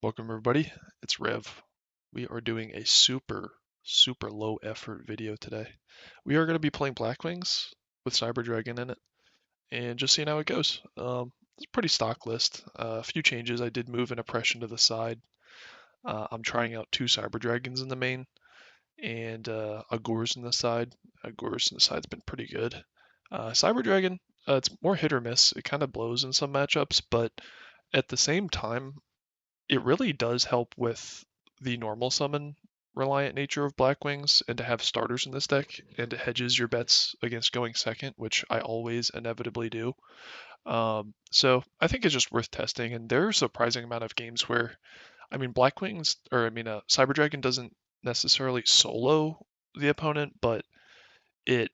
Welcome everybody, it's Rev. We are doing a super low effort video today. We are going to be playing Black Wings with Cyber Dragon in it and just seeing how it goes. It's a pretty stock list. A few changes. I did move an oppression to the side. I'm trying out two Cyber Dragons in the main and a Gores in the side. A Gores in the side's been pretty good. Cyber Dragon, it's more hit or miss. It kind of blows in some matchups, but at the same time, it really does help with the normal summon reliant nature of Black Wings, and to have starters in this deck, and it hedges your bets against going second, which I always inevitably do. So I think it's just worth testing, and there are a surprising amount of games where, Black Wings, Cyber Dragon doesn't necessarily solo the opponent, but it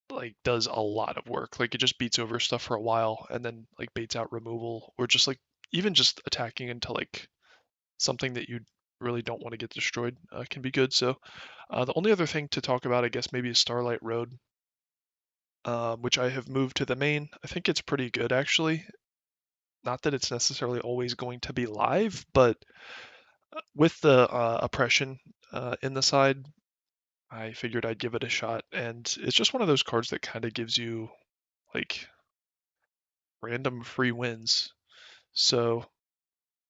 like does a lot of work. Like it just beats over stuff for a while, and then like baits out removal, or just like even just attacking into like something that you really don't want to get destroyed can be good. So the only other thing to talk about, I guess, maybe is Starlight Road, which I have moved to the main. I think it's pretty good, actually. Not that it's necessarily always going to be live, but with the oppression in the side, I figured I'd give it a shot. And it's just one of those cards that kind of gives you like random free wins. So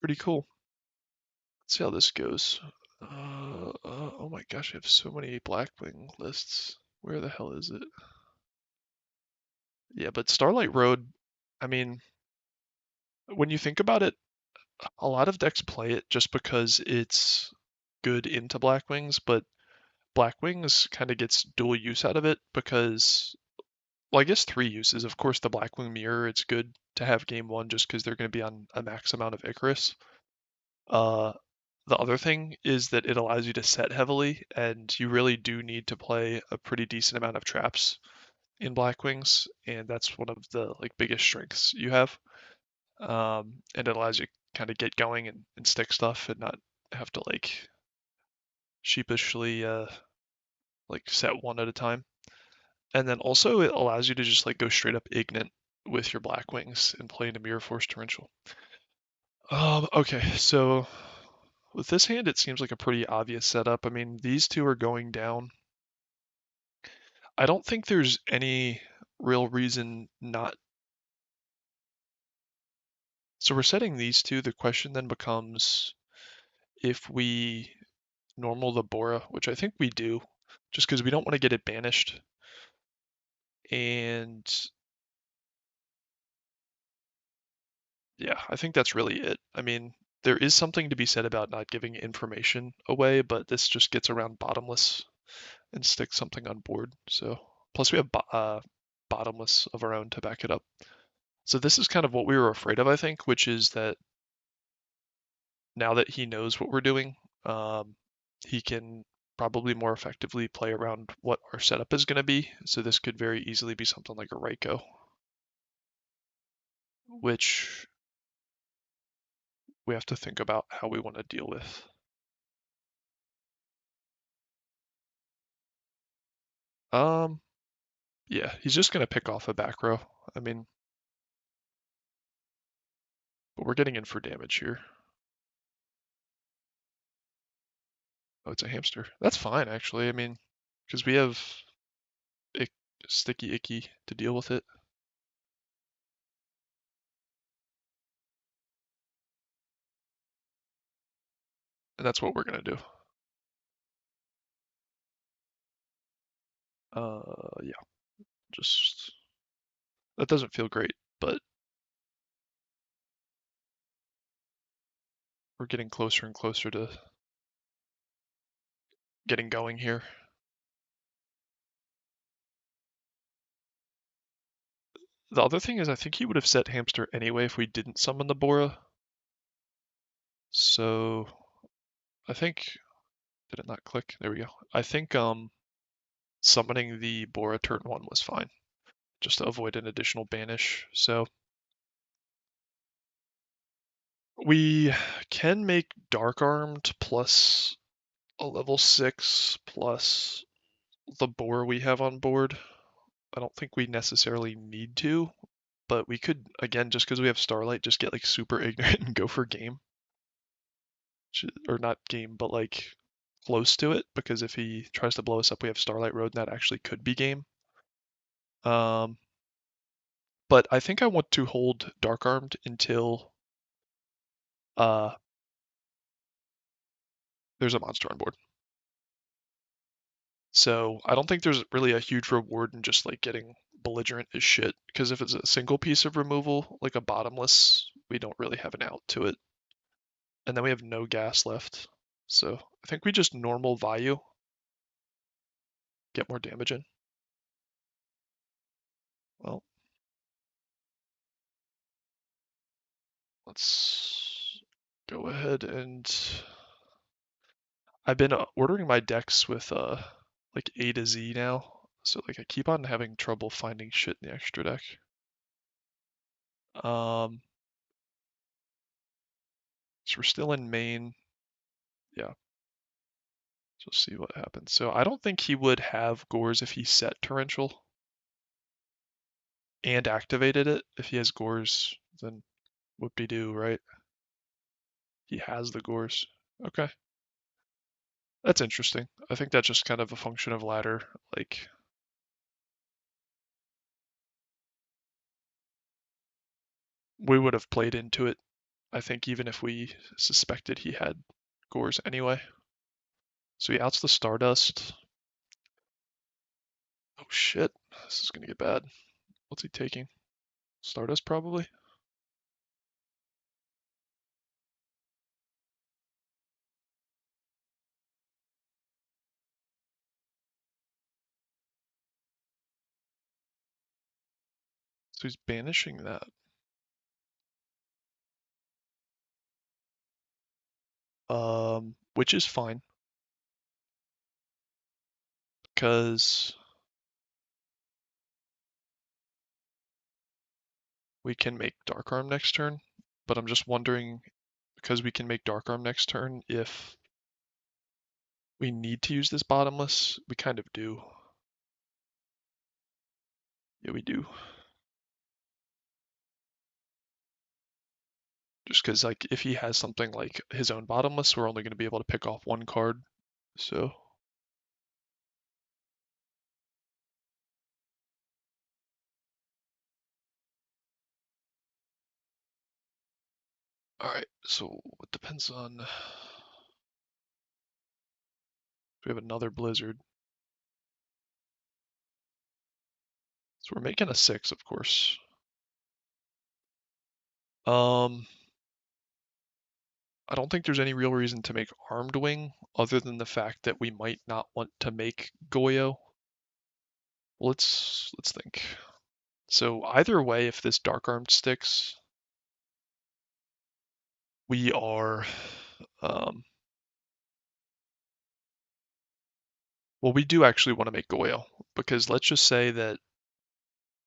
pretty cool. Let's see how this goes. Oh my gosh, I have so many Blackwing lists. Where the hell is it? Yeah, but Starlight Road, I mean, when you think about it, a lot of decks play it just because it's good into Blackwings, but Blackwings kind of gets dual use out of it because, well, I guess three uses. Of course, the Blackwing Mirror, it's good to have game one just because they're going to be on a max amount of Icarus. Uh, The other thing is that it allows you to set heavily, and you really do need to play a pretty decent amount of traps in Black Wings, and that's one of the like biggest strengths you have. And it allows you to kind of get going and stick stuff and not have to like sheepishly like set one at a time. And then also it allows you to just like go straight up Ignite with your Black Wings and play into Mirror Force Torrential. Okay, so with this hand, it seems like a pretty obvious setup. I mean, these two are going down. I don't think there's any real reason not. So we're setting these two. The question then becomes if we normal the Bora, which I think we do, just because we don't want to get it banished. And yeah, I think that's really it. I mean, there is something to be said about not giving information away, but this just gets around bottomless and sticks something on board. So plus we have bottomless of our own to back it up. So this is kind of what we were afraid of, I think, which is that now that he knows what we're doing, he can probably more effectively play around what our setup is going to be. So this could very easily be something like a Raiko, which we have to think about how we want to deal with. Um, yeah, he's just going to pick off a back row. I mean, but we're getting in for damage here. Oh, it's a hamster. That's fine, actually. I mean, because we have ick, sticky icky to deal with it. And that's what we're going to do. Yeah, just that doesn't feel great, but we're getting closer and closer to getting going here. The other thing is I think he would have set hamster anyway if we didn't summon the Bora. So I think, did it not click? There we go. I think summoning the Bora turn one was fine, just to avoid an additional banish. So we can make Dark Armed plus a level 6 plus the Boar we have on board. I don't think we necessarily need to, but we could, again, just because we have Starlight, just get like super ignorant and go for game. or not game, but like close to it, because if he tries to blow us up, we have Starlight Road, and that actually could be game. Um, but I think I want to hold Dark Armed until there's a monster on board. So I don't think there's really a huge reward in just like getting belligerent as shit, because if it's a single piece of removal, like a bottomless, we don't really have an out to it. And then we have no gas left. So I think we just normal value, get more damage in. Well, let's go ahead and I've been ordering my decks with like A to Z now. So like I keep on having trouble finding shit in the extra deck. Um, so we're still in main. Yeah. So let's see what happens. So I don't think he would have Gores if he set Torrential and activated it. If he has Gores, then whoop-de-doo, right? He has the Gores. Okay. That's interesting. I think that's just kind of a function of ladder. Like, we would have played into it, I think, even if we suspected he had Gores anyway. So he outs the Stardust. Oh shit, this is gonna get bad. What's he taking? Stardust, probably? So he's banishing that. Which is fine. Because we can make Dark Arm next turn, but I'm just wondering, because we can make Dark Arm next turn, if we need to use this bottomless. We kind of do. Yeah, we do. Just because, like, if he has something like his own bottomless, we're only going to be able to pick off one card. So, alright, so it depends on. We have another Blizzard. So we're making a 6, of course. I don't think there's any real reason to make Armed Wing other than the fact that we might not want to make Goyo. Let's think. So either way, if this Dark Armed sticks, we are well, we do actually want to make Goyo, because let's just say that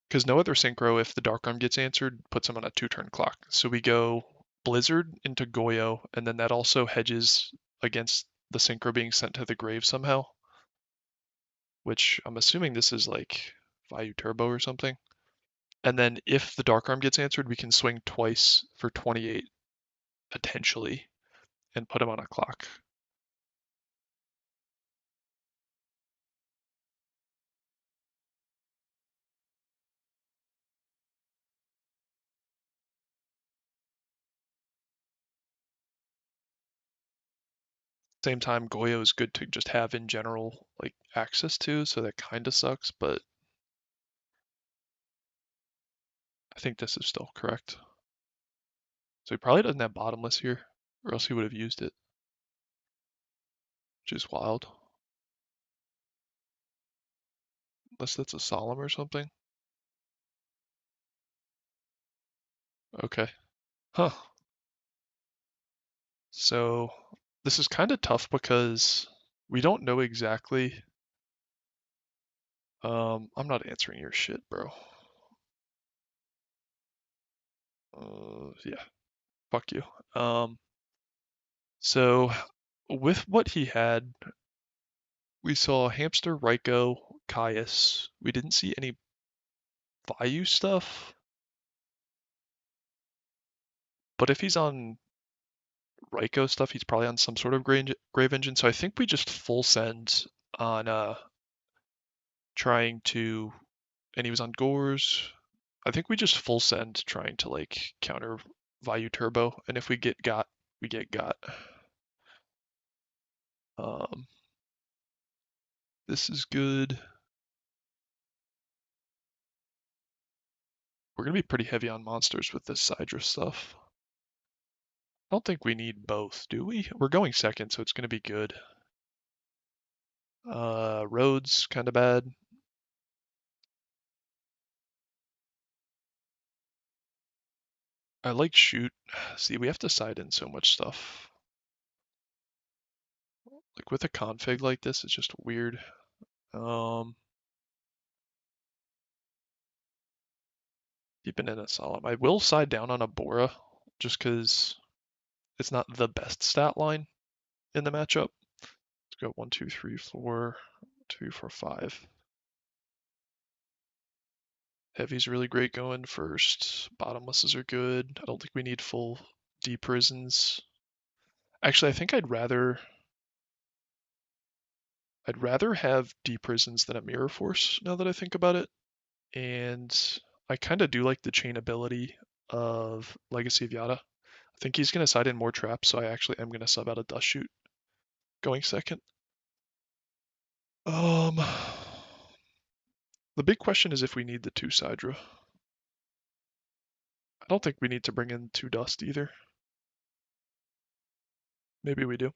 because no other synchro, if the Dark Arm gets answered, puts him on a 2-turn clock. So we go Blizzard into Goyo, and then that also hedges against the synchro being sent to the grave somehow, which I'm assuming this is like Vayu Turbo or something. And then if the Dark Arm gets answered, we can swing twice for 28, potentially, and put him on a clock. Same time, Goyo is good to just have in general, like, access to, so that kind of sucks, but I think this is still correct. So he probably doesn't have bottomless here, or else he would have used it, which is wild. Unless that's a solemn or something. Okay. Huh. So this is kind of tough because we don't know exactly. I'm not answering your shit, bro. Yeah. Fuck you. So with what he had, we saw Hamster, Ryko, Caius. We didn't see any Vayu stuff. But if he's on Ryko stuff, he's probably on some sort of grave engine. So I think we just full send on trying to, and he was on Gores. I think we just full send trying to like counter Vayu Turbo, and if we get got, we get got. Um, this is good. We're gonna be pretty heavy on monsters with this Cydra stuff. I don't think we need both, do we? We're going second, so it's gonna be good. Roads kind of bad. I like shoot. See, we have to side in so much stuff. Like with a config like this, it's just weird. Keeping in a solemn. I will side down on a Bora just because it's not the best stat line in the matchup. Let's go 1, 2, 3, 4, 2, 4, 5. Heavy's really great going first. Bottomlesses are good. I don't think we need full D prisons. Actually, I think I'd rather have D prisons than a mirror force now that I think about it. And I kind of do like the chain ability of Legacy of Yada. I think he's going to side in more traps, so I actually am going to sub out a Dust Shoot going second. The big question is if we need the 2 Cydra. I don't think we need to bring in 2 Dust either. Maybe we do.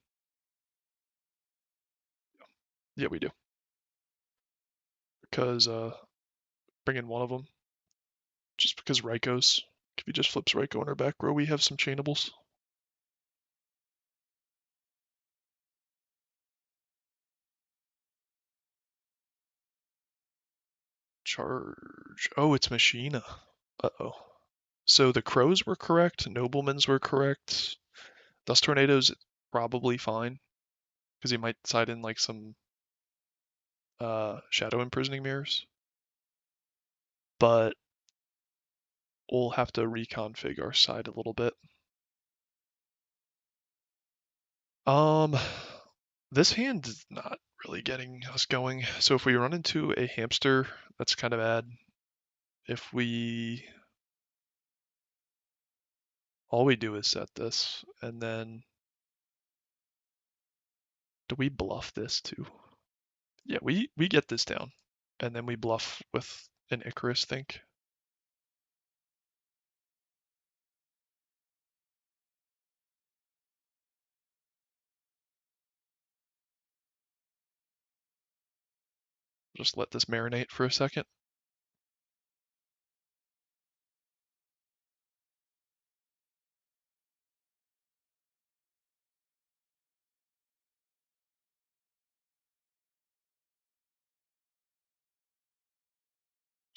Yeah, we do. Because bring in one of them. Just because Raikou if he just flips Raikou in our back row, we have some chainables. Charge. Oh, it's Machina. Uh-oh. So the Crows were correct, Noblemans were correct. Dust Tornadoes probably fine. Because he might side in like some Shadow Imprisoning Mirrors. But we'll have to reconfig our side a little bit. This hand is not really getting us going. So if we run into a hamster, that's kind of bad. If all we do is set this, and then do we bluff this too? Yeah, we get this down, and then we bluff with an Icarus think. Just let this marinate for a second.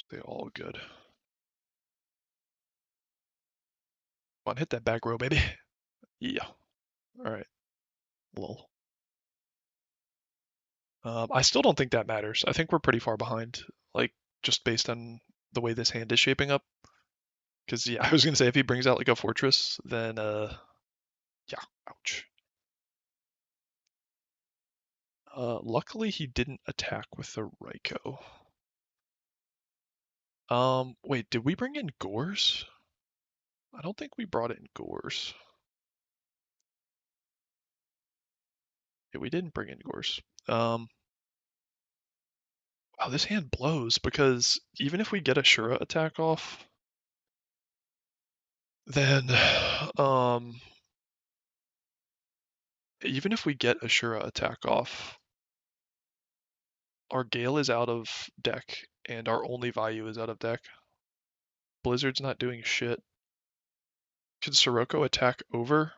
They all good. Come on, hit that back row, baby. Yeah. All right. Lol. I still don't think that matters. I think we're pretty far behind, like just based on the way this hand is shaping up. Because yeah, I was gonna say if he brings out like a fortress, then yeah, ouch. Luckily he didn't attack with the Raikou. Wait, did we bring in Gores? I don't think we brought in Gores. Yeah, we didn't bring in Gores. Wow, this hand blows because even if we get a Shura attack off, then even if we get a Shura attack off, our Gale is out of deck and our only Vayu is out of deck. Blizzard's not doing shit. Can Sirocco attack over?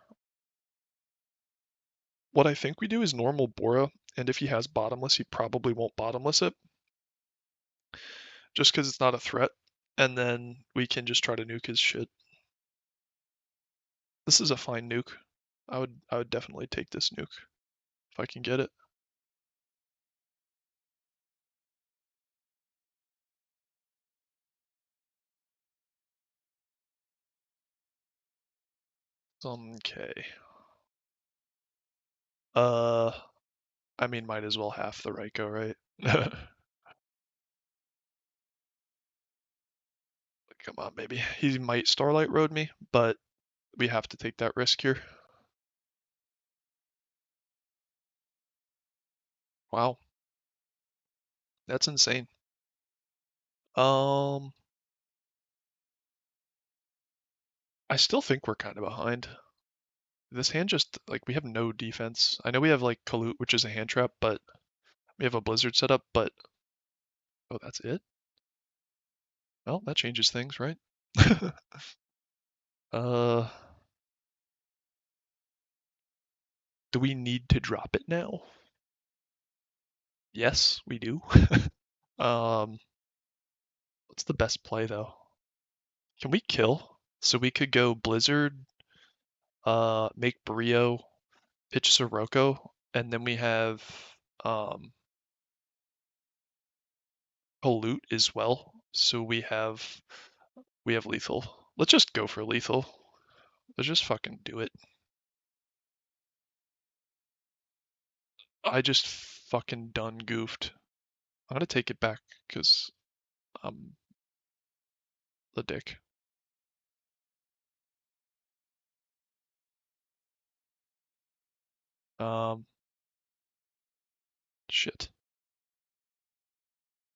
What I think we do is normal Bora, and if he has bottomless, he probably won't bottomless it. Just because it's not a threat. And then we can just try to nuke his shit. This is a fine nuke. I would definitely take this nuke if I can get it. Okay. Uh, I mean, might as well half the Ryko, right? Come on, baby. He might Starlight Road me, but we have to take that risk here. Wow, that's insane. Um, I still think we're kind of behind. This hand just, like, we have no defense. I know we have, like, Kalut, which is a hand trap, but we have a Blizzard setup, but... Oh, that's it? Well, that changes things, right? Uh, do we need to drop it now? Yes, we do. Um, what's the best play, though? Can we kill? So we could go Blizzard, make Brio, pitch Sirocco, and then we have um Pollute as well. So we have lethal. Let's just go for lethal. Let's just fucking do it. I just fucking done goofed. I'm gonna take it back because I'm the dick. Um, shit.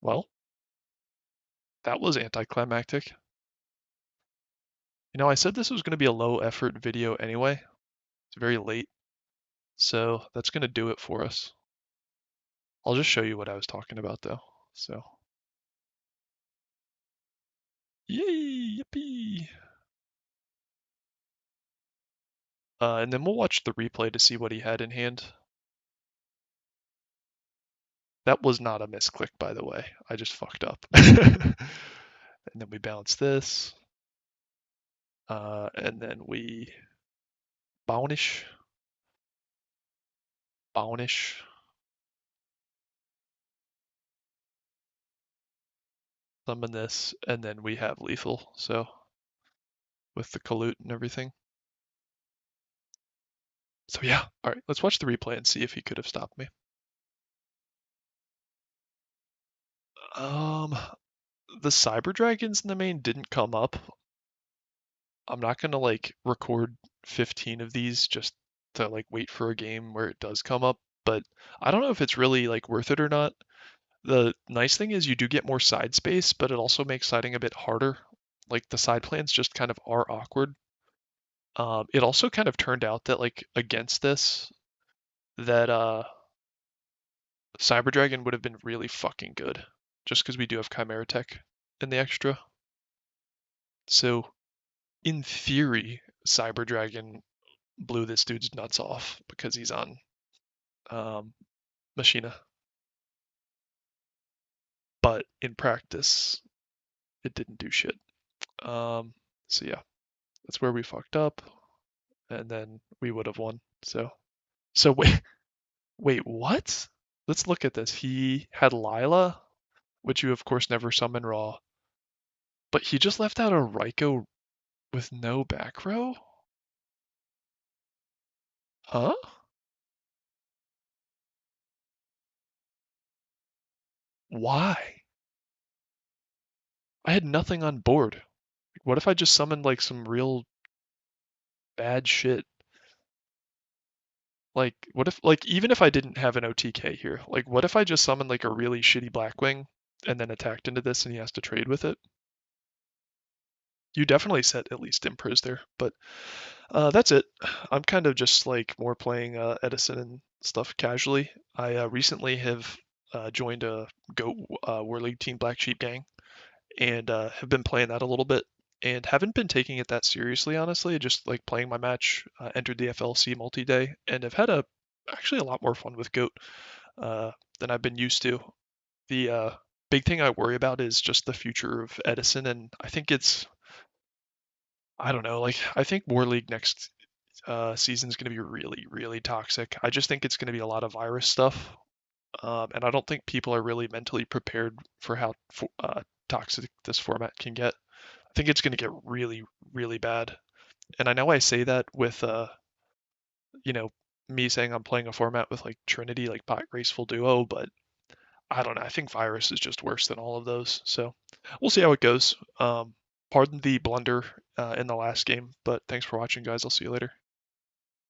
Well, that was anticlimactic. I said this was gonna be a low effort video anyway. It's very late, so that's gonna do it for us. I'll just show you what I was talking about though. So, yay, yippee! And then we'll watch the replay to see what he had in hand. That was not a misclick, by the way. I just fucked up. And then we bounce this. And then we bownish, bownish, summon this, and then we have lethal. So with the Kalut and everything. So yeah, all right, let's watch the replay and see if he could have stopped me. Um, the Cyber Dragons in the main didn't come up. I'm not gonna like record 15 of these just to like wait for a game where it does come up, but I don't know if it's really like worth it or not. The nice thing is you do get more side space, but it also makes siding a bit harder. Like the side plans just kind of are awkward. It also kind of turned out that like against this, that Cyber Dragon would have been really fucking good, just because we do have Chimera Tech in the extra. So in theory, Cyber Dragon blew this dude's nuts off because he's on um, Machina. But in practice, it didn't do shit. Um, so yeah, that's where we fucked up, and then we would have won. So wait, what? Let's look at this. He had Lila, which you of course never summon raw, but he just left out a Raikou with no back row? Huh? Why? I had nothing on board. What if I just summoned like some real bad shit? Like, what if, like, even if I didn't have an OTK here, like, what if I just summoned like a really shitty Blackwing and then attacked into this and he has to trade with it? You definitely set at least Impros there, but that's it. I'm kind of just like more playing Edison and stuff casually. I recently have joined a Goat War League Team Black Sheep gang and have been playing that a little bit and haven't been taking it that seriously, honestly. Just like playing my match, entered the FLC multi-day, and have had actually a lot more fun with Goat uh, than I've been used to. The big thing I worry about is just the future of Edison, and I don't know, like I think War League next season is going to be really, really toxic. I just think it's going to be a lot of virus stuff, and I don't think people are really mentally prepared for how toxic this format can get. I think it's going to get really, really bad. And I know I say that with, you know, me saying I'm playing a format with like Trinity, like Pot Graceful Duo, but I don't know. I think Virus is just worse than all of those. So we'll see how it goes. Pardon the blunder in the last game, but thanks for watching, guys. I'll see you later.